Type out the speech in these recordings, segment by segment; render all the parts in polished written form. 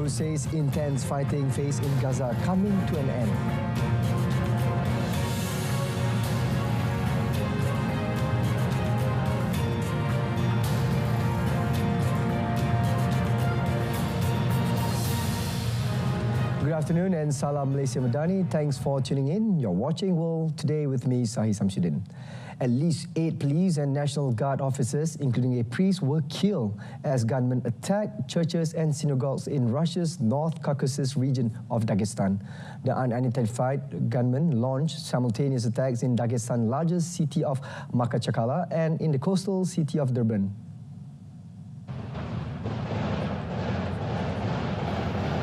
Netanyahu says intense fighting phase in Gaza coming to an end. Good afternoon and Salam Malaysia Madani. Thanks for tuning in. You're watching World Today with me, SAHIH Samsudin. At least 8 police and National Guard officers, including a priest, were killed as gunmen attacked churches and synagogues in Russia's North Caucasus region of Dagestan. The unidentified gunmen launched simultaneous attacks in Dagestan's largest city of Makachakala and in the coastal city of Durban.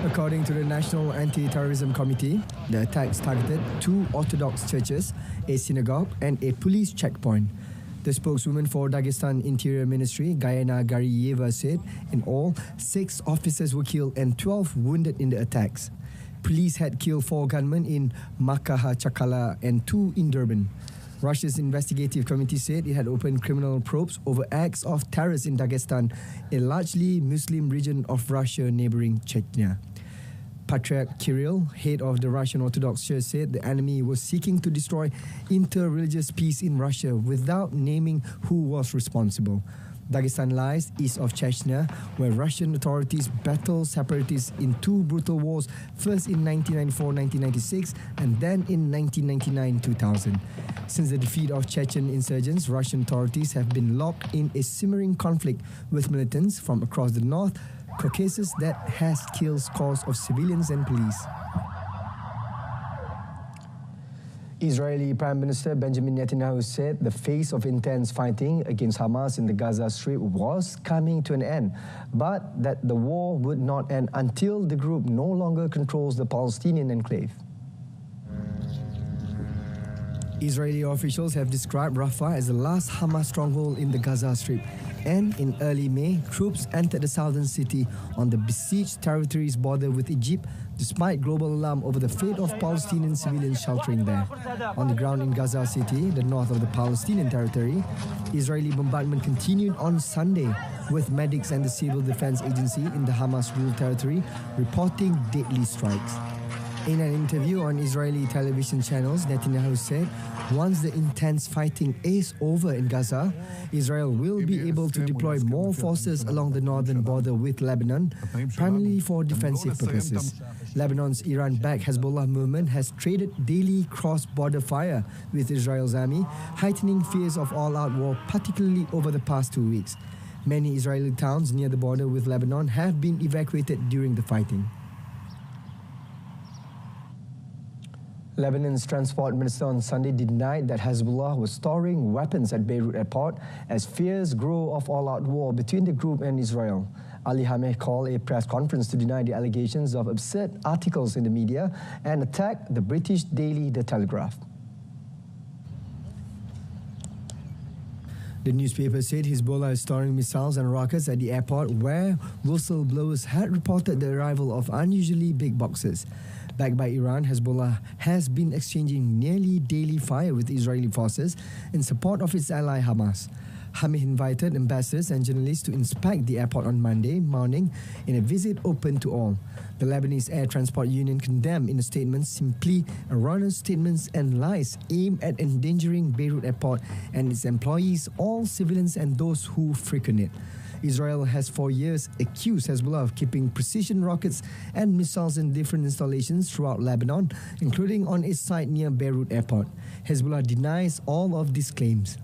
According to the National Anti-Terrorism Committee, the attacks targeted 2 Orthodox churches, a synagogue and a police checkpoint. The spokeswoman for Dagestan Interior Ministry, Gayana Gariyeva, said in all, 6 officers were killed and 12 wounded in the attacks. Police had killed 4 gunmen in Makachakala and 2 in Durban. Russia's investigative committee said it had opened criminal probes over acts of terrorists in Dagestan, a largely Muslim region of Russia neighboring Chechnya. Patriarch Kirill, head of the Russian Orthodox Church, said the enemy was seeking to destroy inter-religious peace in Russia without naming who was responsible. Dagestan lies east of Chechnya, where Russian authorities battled separatists in 2 brutal wars, first in 1994-1996 and then in 1999-2000. Since the defeat of Chechen insurgents, Russian authorities have been locked in a simmering conflict with militants from across the North Caucasus that has killed scores of civilians and police. Israeli Prime Minister Benjamin Netanyahu said the phase of intense fighting against Hamas in the Gaza Strip was coming to an end, but that the war would not end until the group no longer controls the Palestinian enclave. Israeli officials have described Rafah as the last Hamas stronghold in the Gaza Strip, and in early May, troops entered the southern city on the besieged territory's border with Egypt, despite global alarm over the fate of Palestinian civilians sheltering there. On the ground in Gaza City, the north of the Palestinian territory, Israeli bombardment continued on Sunday, with medics and the Civil Defense Agency in the Hamas-ruled territory reporting deadly strikes. In an interview on Israeli television channels, Netanyahu said once the intense fighting is over in Gaza, Israel will be able to deploy more forces along the northern border with Lebanon, primarily for defensive purposes. Lebanon's Iran-backed Hezbollah movement has traded daily cross-border fire with Israel's army, heightening fears of all-out war, particularly over the past 2 weeks. Many Israeli towns near the border with Lebanon have been evacuated during the fighting. Lebanon's transport minister on Sunday denied that Hezbollah was storing weapons at Beirut airport as fears grow of all-out war between the group and Israel. Ali Hameh called a press conference to deny the allegations of absurd articles in the media and attacked the British daily The Telegraph. The newspaper said Hezbollah is storing missiles and rockets at the airport, where whistleblowers had reported the arrival of unusually big boxes. Backed by Iran, Hezbollah has been exchanging nearly daily fire with Israeli forces in support of its ally Hamas. Hamid invited ambassadors and journalists to inspect the airport on Monday morning in a visit open to all. The Lebanese Air Transport Union condemned in a statement simply erroneous statements and lies aimed at endangering Beirut airport and its employees, all civilians and those who frequent it. Israel has for years accused Hezbollah of keeping precision rockets and missiles in different installations throughout Lebanon, including on its site near Beirut airport. Hezbollah denies all of these claims.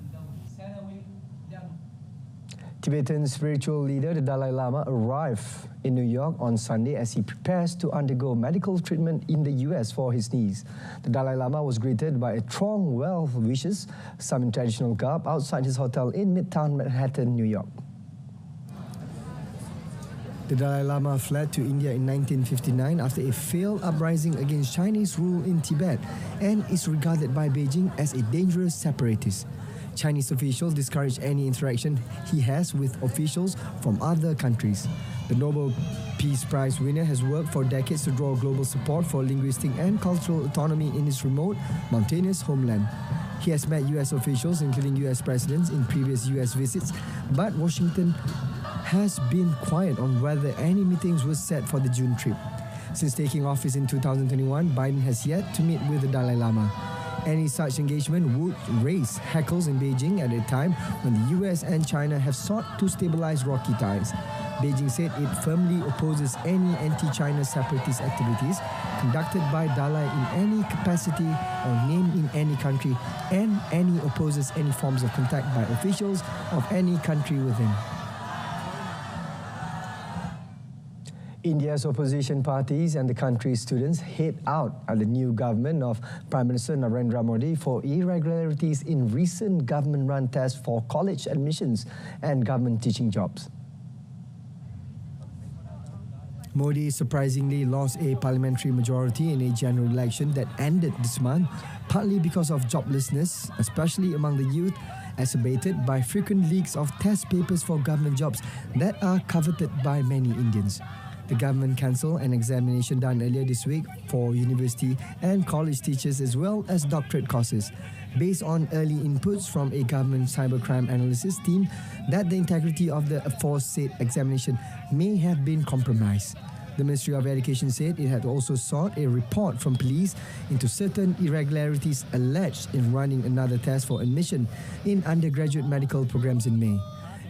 Tibetan spiritual leader, the Dalai Lama, arrived in New York on Sunday as he prepares to undergo medical treatment in the US for his knees. The Dalai Lama was greeted by a throng well wishes, some in traditional garb, outside his hotel in Midtown Manhattan, New York. The Dalai Lama fled to India in 1959 after a failed uprising against Chinese rule in Tibet and is regarded by Beijing as a dangerous separatist. Chinese officials discourage any interaction he has with officials from other countries. The Nobel Peace Prize winner has worked for decades to draw global support for linguistic and cultural autonomy in his remote, mountainous homeland. He has met US officials, including US presidents, in previous US visits, but Washington has been quiet on whether any meetings were set for the June trip. Since taking office in 2021, Biden has yet to meet with the Dalai Lama. Any such engagement would raise hackles in Beijing at a time when the US and China have sought to stabilize rocky ties. Beijing said it firmly opposes any anti-China separatist activities conducted by Dalai in any capacity or named in any country, and any opposes any forms of contact by officials of any country with him. India's opposition parties and the country's students hit out at the new government of Prime Minister Narendra Modi for irregularities in recent government-run tests for college admissions and government teaching jobs. Modi surprisingly lost a parliamentary majority in a general election that ended this month, partly because of joblessness, especially among the youth, exacerbated by frequent leaks of test papers for government jobs that are coveted by many Indians. The government cancelled an examination done earlier this week for university and college teachers as well as doctorate courses, based on early inputs from a government cybercrime analysis team that the integrity of the aforesaid examination may have been compromised. The Ministry of Education said it had also sought a report from police into certain irregularities alleged in running another test for admission in undergraduate medical programs in May.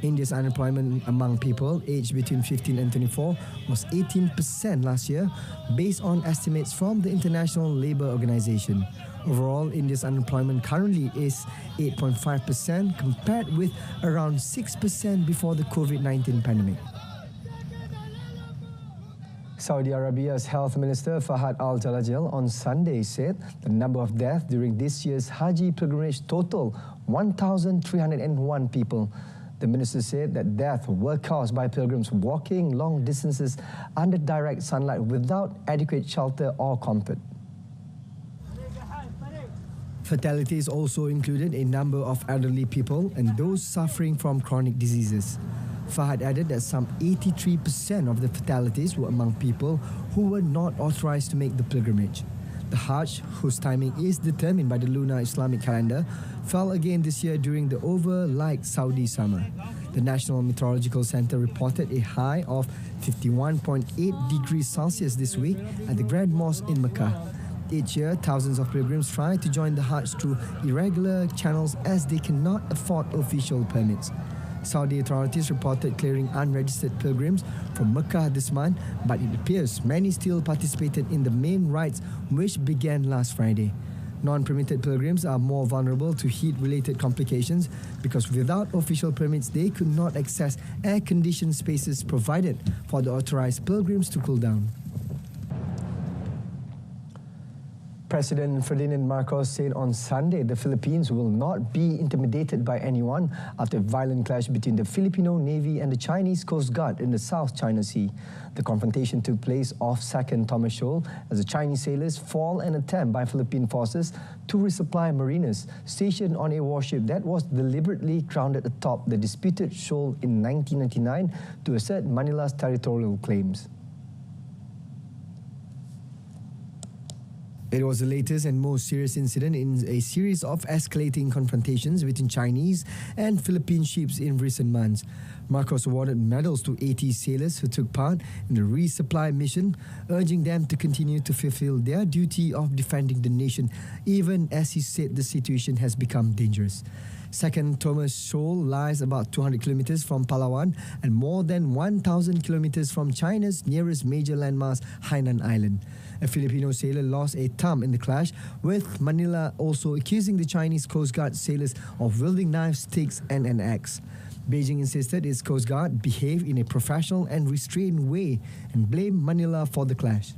India's unemployment among people aged between 15 and 24 was 18% last year, based on estimates from the International Labour Organization. Overall, India's unemployment currently is 8.5% compared with around 6% before the COVID-19 pandemic. Saudi Arabia's Health Minister Fahad Al-Jalajal on Sunday said the number of deaths during this year's Haji pilgrimage totaled 1,301 people. The minister said that deaths were caused by pilgrims walking long distances under direct sunlight without adequate shelter or comfort. Fatalities also included a number of elderly people and those suffering from chronic diseases. Fahad added that some 83% of the fatalities were among people who were not authorized to make the pilgrimage. The Hajj, whose timing is determined by the lunar Islamic calendar, fell again this year during the over-like Saudi summer. The National Meteorological Center reported a high of 51.8 degrees Celsius this week at the Grand Mosque in Mecca. Each year, thousands of pilgrims try to join the Hajj through irregular channels as they cannot afford official permits. Saudi authorities reported clearing unregistered pilgrims from Mecca this month, but it appears many still participated in the main rites, which began last Friday. Non-permitted pilgrims are more vulnerable to heat-related complications because without official permits, they could not access air-conditioned spaces provided for the authorized pilgrims to cool down. President Ferdinand Marcos said on Sunday the Philippines will not be intimidated by anyone after a violent clash between the Filipino Navy and the Chinese Coast Guard in the South China Sea. The confrontation took place off Second Thomas Shoal as the Chinese sailors foiled an attempt by Philippine forces to resupply mariners stationed on a warship that was deliberately grounded atop the disputed shoal in 1999 to assert Manila's territorial claims. It was the latest and most serious incident in a series of escalating confrontations between Chinese and Philippine ships in recent months. Marcos awarded medals to 80 sailors who took part in the resupply mission, urging them to continue to fulfill their duty of defending the nation, even as he said the situation has become dangerous. Second Thomas Shoal lies about 200 kilometers from Palawan and more than 1,000 kilometers from China's nearest major landmass, Hainan Island. A Filipino sailor lost a thumb in the clash, with Manila also accusing the Chinese Coast Guard sailors of wielding knives, sticks and an axe. Beijing insisted its Coast Guard behaved in a professional and restrained way and blamed Manila for the clash.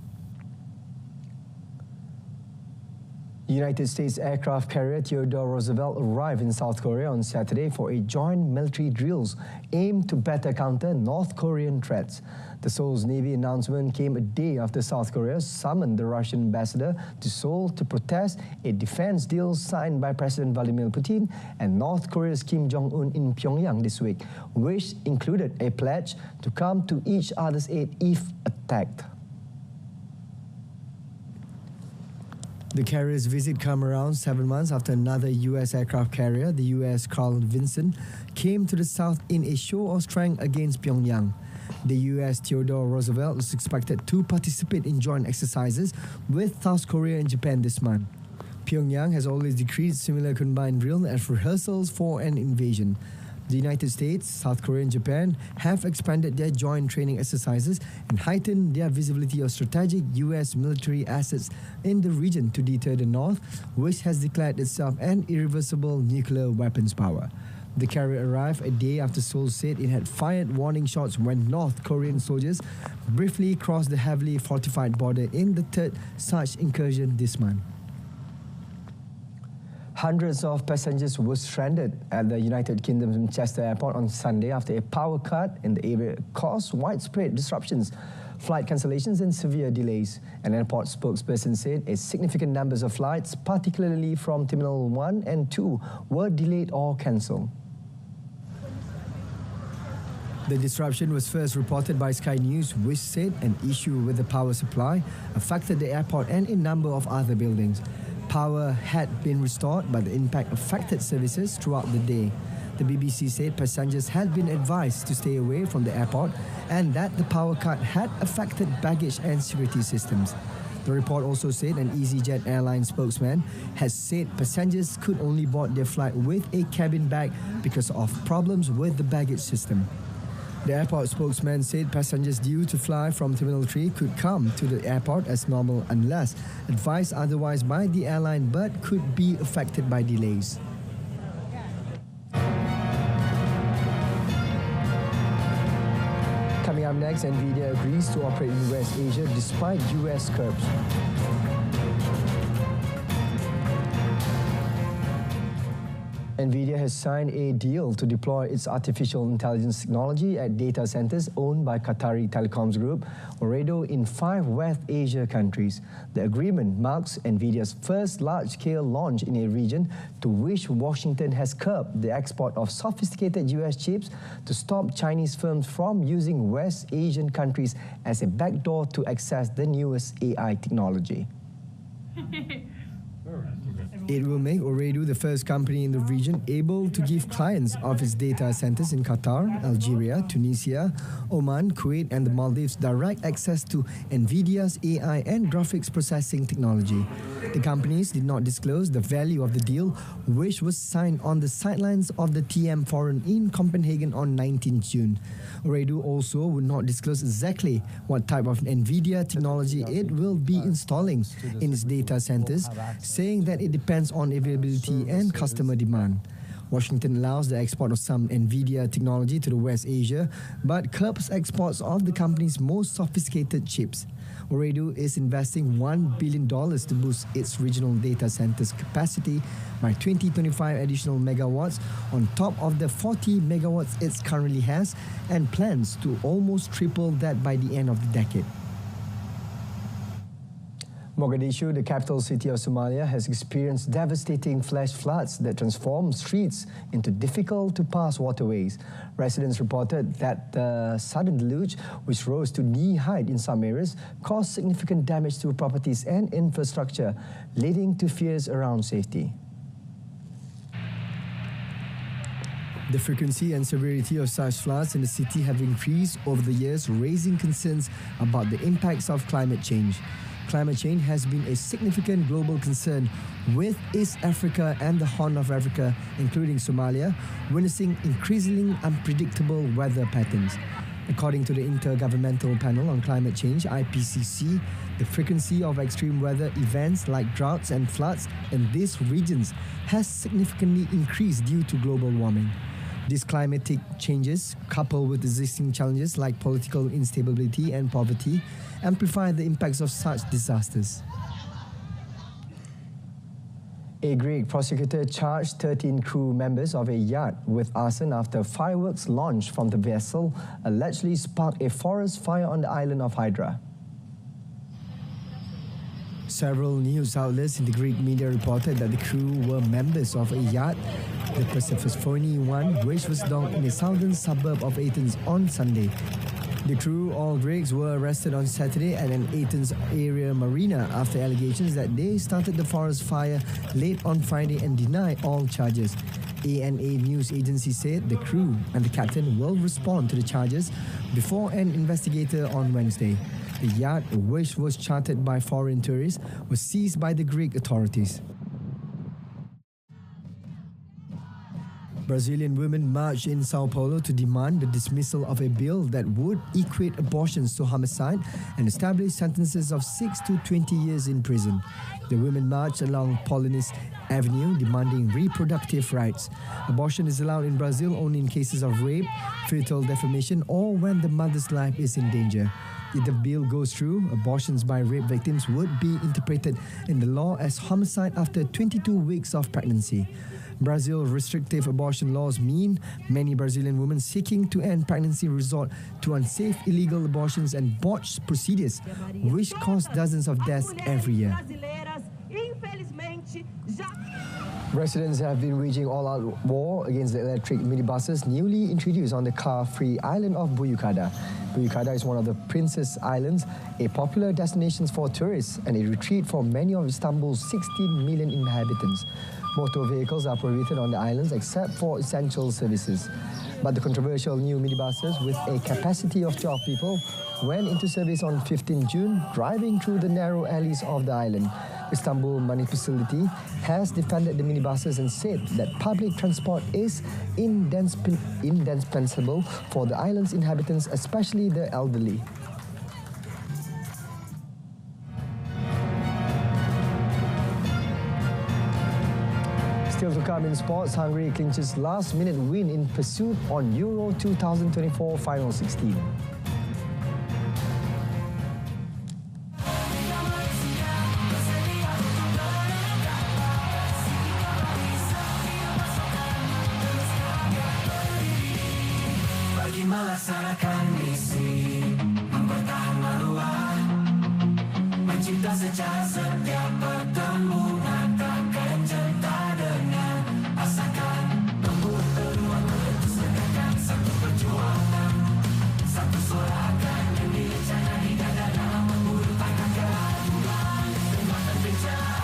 United States aircraft carrier Theodore Roosevelt arrived in South Korea on Saturday for a joint military drills aimed to better counter North Korean threats. The Seoul's Navy announcement came a day after South Korea summoned the Russian ambassador to Seoul to protest a defense deal signed by President Vladimir Putin and North Korea's Kim Jong-un in Pyongyang this week, which included a pledge to come to each other's aid if attacked. The carrier's visit come around 7 months after another U.S. aircraft carrier, the U.S. Carl Vinson, came to the south in a show of strength against Pyongyang. The U.S. Theodore Roosevelt is expected to participate in joint exercises with South Korea and Japan this month. Pyongyang has always decreed similar combined drill as rehearsals for an invasion. The United States, South Korea and Japan have expanded their joint training exercises and heightened their visibility of strategic U.S. military assets in the region to deter the North, which has declared itself an irreversible nuclear weapons power. The carrier arrived a day after Seoul said it had fired warning shots when North Korean soldiers briefly crossed the heavily fortified border in the third such incursion this month. Hundreds of passengers were stranded at the United Kingdom's Manchester airport on Sunday after a power cut in the area caused widespread disruptions, flight cancellations and severe delays. An airport spokesperson said a significant numbers of flights, particularly from Terminal 1 and 2, were delayed or cancelled. The disruption was first reported by Sky News, which said an issue with the power supply affected the airport and a number of other buildings. Power had been restored, but the impact affected services throughout the day. The BBC said passengers had been advised to stay away from the airport and that the power cut had affected baggage and security systems. The report also said an EasyJet airline spokesman has said passengers could only board their flight with a cabin bag because of problems with the baggage system. The airport spokesman said passengers due to fly from Terminal 3 could come to the airport as normal unless advised otherwise by the airline, but could be affected by delays. Coming up next, Nvidia agrees to operate in West Asia despite US curbs. Nvidia has signed a deal to deploy its artificial intelligence technology at data centers owned by Qatari telecoms group Ooredoo in 5 West Asia countries. The agreement marks Nvidia's first large-scale launch in a region to which Washington has curbed the export of sophisticated US chips to stop Chinese firms from using West Asian countries as a backdoor to access the newest AI technology. It will make Ooredoo the first company in the region able to give clients of its data centers in Qatar, Algeria, Tunisia, Oman, Kuwait and the Maldives direct access to Nvidia's AI and graphics processing technology. The companies did not disclose the value of the deal, which was signed on the sidelines of the TM Forum in Copenhagen on 19 June. Ooredoo also would not disclose exactly what type of Nvidia technology it will be installing in its data centers, saying that it depends on availability and customer demand. Washington allows the export of some Nvidia technology to the West Asia, but curbs exports of the company's most sophisticated chips. Ooredoo is investing $1 billion to boost its regional data centers capacity by 2025 additional megawatts on top of the 40 megawatts it currently has, and plans to almost triple that by the end of the decade. Mogadishu, the capital city of Somalia, has experienced devastating flash floods that transformed streets into difficult-to-pass waterways. Residents reported that the sudden deluge, which rose to knee height in some areas, caused significant damage to properties and infrastructure, leading to fears around safety. The frequency and severity of such floods in the city have increased over the years, raising concerns about the impacts of climate change. Climate change has been a significant global concern, with East Africa and the Horn of Africa, including Somalia, witnessing increasingly unpredictable weather patterns. According to the Intergovernmental Panel on Climate Change, IPCC, the frequency of extreme weather events like droughts and floods in these regions has significantly increased due to global warming. These climatic changes, coupled with existing challenges like political instability and poverty, amplify the impacts of such disasters. A Greek prosecutor charged 13 crew members of a yacht with arson after fireworks launched from the vessel allegedly sparked a forest fire on the island of Hydra. Several news outlets in the Greek media reported that the crew were members of a yacht, the Persephone 1, which was docked in a southern suburb of Athens on Sunday. The crew, all Greeks, were arrested on Saturday at an Athens area marina after allegations that they started the forest fire late on Friday and denied all charges. ANA news agency said the crew and the captain will respond to the charges before an investigator on Wednesday. The yacht, which was chartered by foreign tourists, was seized by the Greek authorities. Brazilian women marched in Sao Paulo to demand the dismissal of a bill that would equate abortions to homicide and establish sentences of 6 to 20 years in prison. The women marched along Paulista Avenue demanding reproductive rights. Abortion is allowed in Brazil only in cases of rape, fetal deformation, or when the mother's life is in danger. If the bill goes through, abortions by rape victims would be interpreted in the law as homicide after 22 weeks of pregnancy. Brazil's restrictive abortion laws mean many Brazilian women seeking to end pregnancy resort to unsafe illegal abortions and botched procedures, which cause dozens of deaths every year. Residents have been waging all-out war against the electric minibuses newly introduced on the car-free island of Buyukada. Buyukada is one of the Princess Islands, a popular destination for tourists and a retreat for many of Istanbul's 16 million inhabitants. Motor vehicles are prohibited on the islands except for essential services. But the controversial new minibuses with a capacity of 12 people went into service on 15 June, driving through the narrow alleys of the island. Istanbul municipality has defended the minibuses and said that public transport is indispensable for the island's inhabitants, especially the elderly. Still to come in sports, Hungary clinches last-minute win in pursuit on Euro 2024 Final 16. Melaksanakan misi, mempertahankan maruah, mencipta secara setia pertemuan, takkan jenta dengan asalkan membuat kedua terus tegakkan satu perjuangan, satu suara akan dibicarakan di dada dalam memburu takkan keraguan, semua terbicara.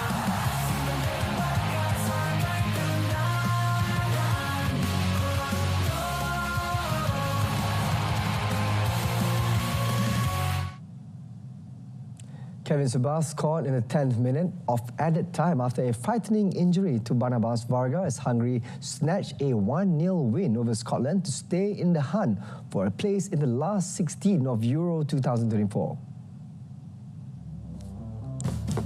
Kevin Subas scored in the 10th minute of added time after a frightening injury to Barnabas Varga as Hungary snatched a 1-0 win over Scotland to stay in the hunt for a place in the last 16 of Euro 2024.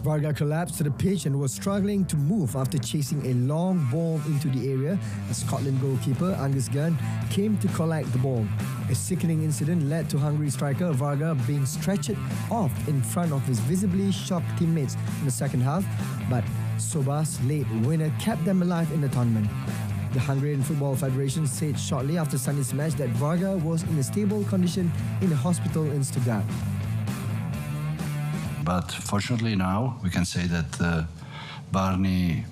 Varga collapsed to the pitch and was struggling to move after chasing a long ball into the area as Scotland goalkeeper Angus Gunn came to collect the ball. A sickening incident led to Hungary striker Varga being stretchered off in front of his visibly shocked teammates in the second half, but Sobas' late winner kept them alive in the tournament. The Hungarian Football Federation said shortly after Sunday's match that Varga was in a stable condition in a hospital in Stuttgart. But fortunately now we can say that Barney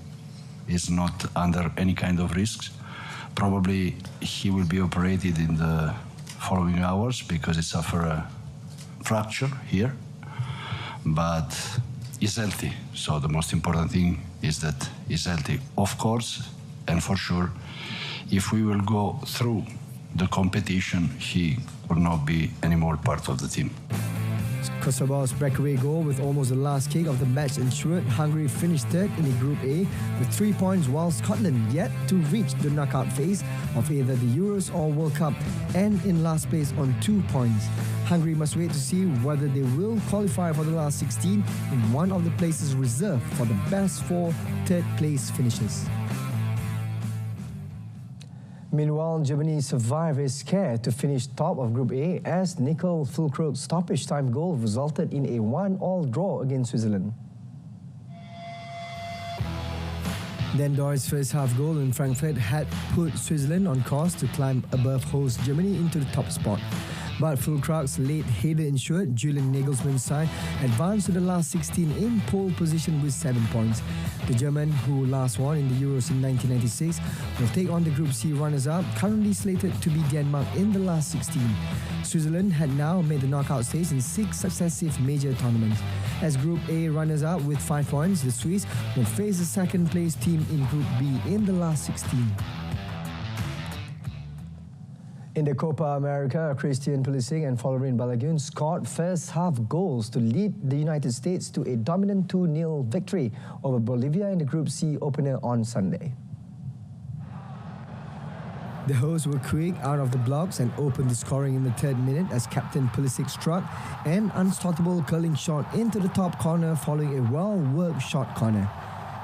is not under any kind of risks. Probably he will be operated in the following hours because he suffered a fracture here, but he's healthy. So the most important thing is that he's healthy. Of course, and for sure, if we will go through the competition, he will not be anymore part of the team. Kosovo's breakaway goal with almost the last kick of the match ensured Hungary finished third in the Group A with 3 points, while Scotland yet to reach the knockout phase of either the Euros or World Cup and in last place on 2 points. Hungary must wait to see whether they will qualify for the last 16 in one of the places reserved for the best 4 third-place finishes. Meanwhile, Germany survived a scare to finish top of Group A as Nicole Füllkrug's stoppage time goal resulted in a 1-1 draw against Switzerland. Then Doyle's first half goal in Frankfurt had put Switzerland on course to climb above host Germany into the top spot. But Fulkrug's late header ensured Julian Nagelsmann's side advanced to the last 16 in pole position with 7 points. The German, who last won in the Euros in 1996, will take on the Group C runners-up, currently slated to be Denmark in the last 16. Switzerland had now made the knockout stage in 6 successive major tournaments. As Group A runners-up with 5 points, the Swiss will face the second-place team in Group B in the last 16. In the Copa America, Christian Pulisic and Florin Balogun scored first-half goals to lead the United States to a dominant 2-0 victory over Bolivia in the Group C opener on Sunday. The hosts were quick out of the blocks and opened the scoring in the 3rd minute as Captain Pulisic struck an unstoppable curling shot into the top corner following a well-worked shot corner.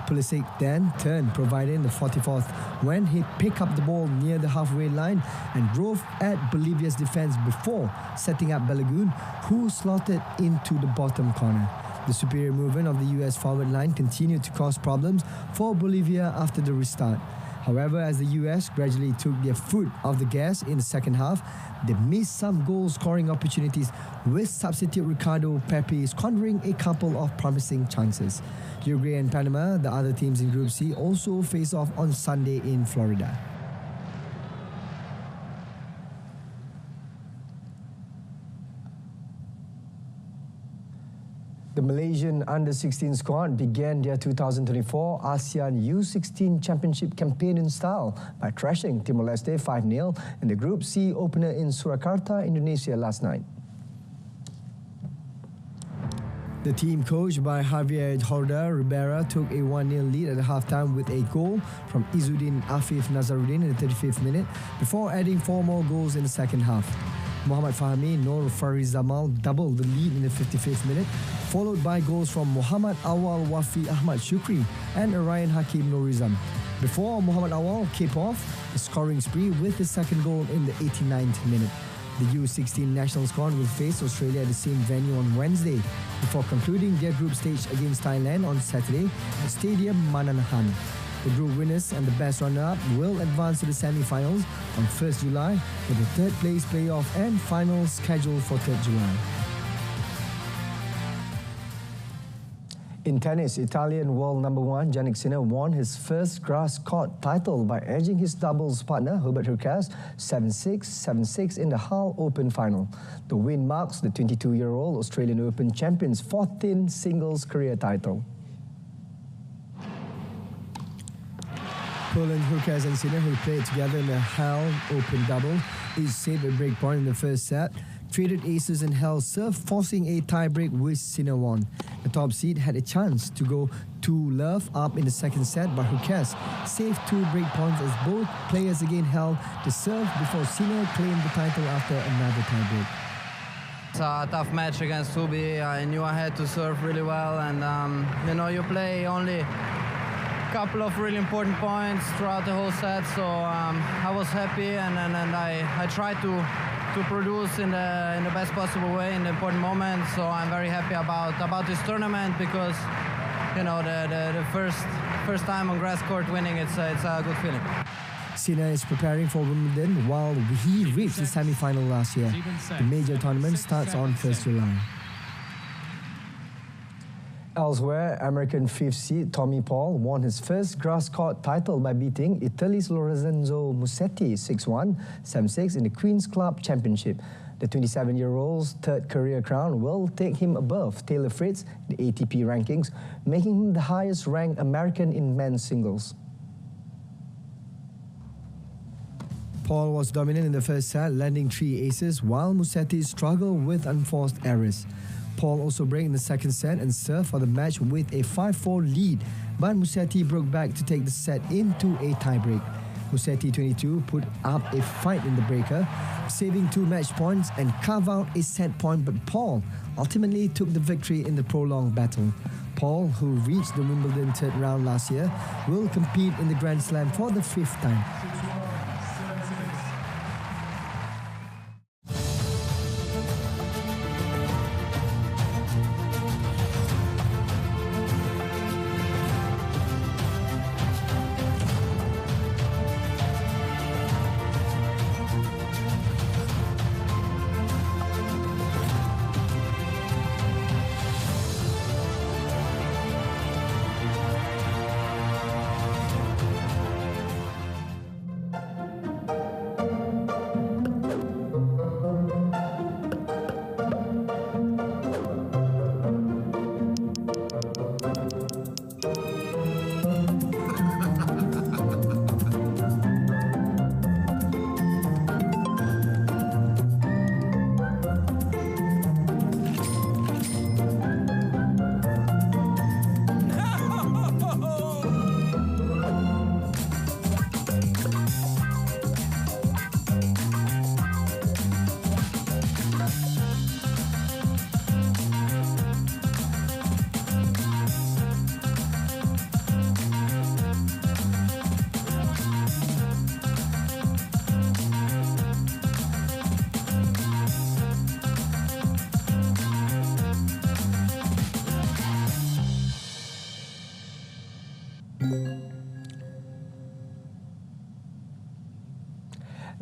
Pulisic then turned, providing the 44th when he picked up the ball near the halfway line and drove at Bolivia's defense before setting up Balogun, who slotted into the bottom corner. The superior movement of the US forward line continued to cause problems for Bolivia after the restart. However, as the US gradually took their foot off the gas in the second half, they missed some goal-scoring opportunities, with substitute Ricardo Pepi squandering a couple of promising chances. Uruguay and Panama, the other teams in Group C, also face off on Sunday in Florida. The Malaysian under-16 squad began their 2024 ASEAN U16 Championship campaign in style by thrashing Timor-Leste 5-0 in the Group C opener in Surakarta, Indonesia last night. The team coached by Javier Horda Ribera took a 1-0 lead at halftime with a goal from Izzuddin Afif Nazaruddin in the 35th minute before adding 4 more goals in the second half. Muhammad Fahmi Nur Farizamal doubled the lead in the 55th minute, followed by goals from Muhammad Awal Wafi Ahmad Shukri and Ryan Hakim Nurizam, before Muhammad Awal capped off the scoring spree with his second goal in the 89th minute. The U16 national squad will face Australia at the same venue on Wednesday before concluding their group stage against Thailand on Saturday at Stadium Manahan. The group winners and the best runner-up will advance to the semi-finals on 1st July with the 3rd place playoff and finals scheduled for 3rd July. In tennis, Italian world number 1 Jannik Sinner won his first grass court title by edging his doubles partner Hubert Hurkacz 7-6, 7-6 in the Hull Open final. The win marks the 22-year-old Australian Open champion's 14th singles career title. Poland, Hurkacz and Sinner, who played together in the Hull Open double, each saved a break point in the first set, traded aces and held serve, forcing a tie-break which Sinner won. The top seed had a chance to go 2-love up in the second set, but Hurkacz saved 2 break points as both players again held the serve before Sinner claimed the title after another tie-break. It's a tough match against Subi. I knew I had to serve really well, and you play only couple of really important points throughout the whole set, so I was happy, and I tried to produce in the best possible way in the important moments. So I'm very happy about this tournament because the first time on grass court winning, it's a good feeling. Sinner is preparing for Wimbledon while he reached the semi-final last year. The major tournament starts on 1st July. Elsewhere, American 5th seed Tommy Paul won his first grass court title by beating Italy's Lorenzo Musetti 6-1, 7-6 in the Queen's Club Championship. The 27-year-old's 3rd career crown will take him above Taylor Fritz in the ATP rankings, making him the highest-ranked American in men's singles. Paul was dominant in the first set, landing 3 aces, while Musetti struggled with unforced errors. Paul also broke in the second set and served for the match with a 5-4 lead, but Musetti broke back to take the set into a tiebreak. Musetti, 22, put up a fight in the breaker, saving 2 match points and carved out a set point, but Paul ultimately took the victory in the prolonged battle. Paul, who reached the Wimbledon 3rd round last year, will compete in the Grand Slam for the 5th time.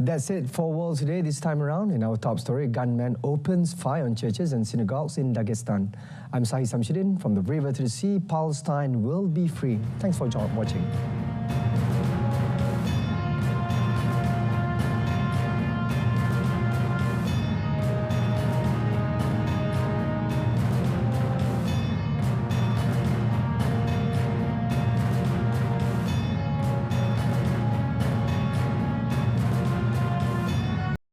That's it for World Today. This time around, in our top story, gunman opens fire on churches and synagogues in Dagestan. I'm SAHIH from the river to the sea. Palestine will be free. Thanks for watching.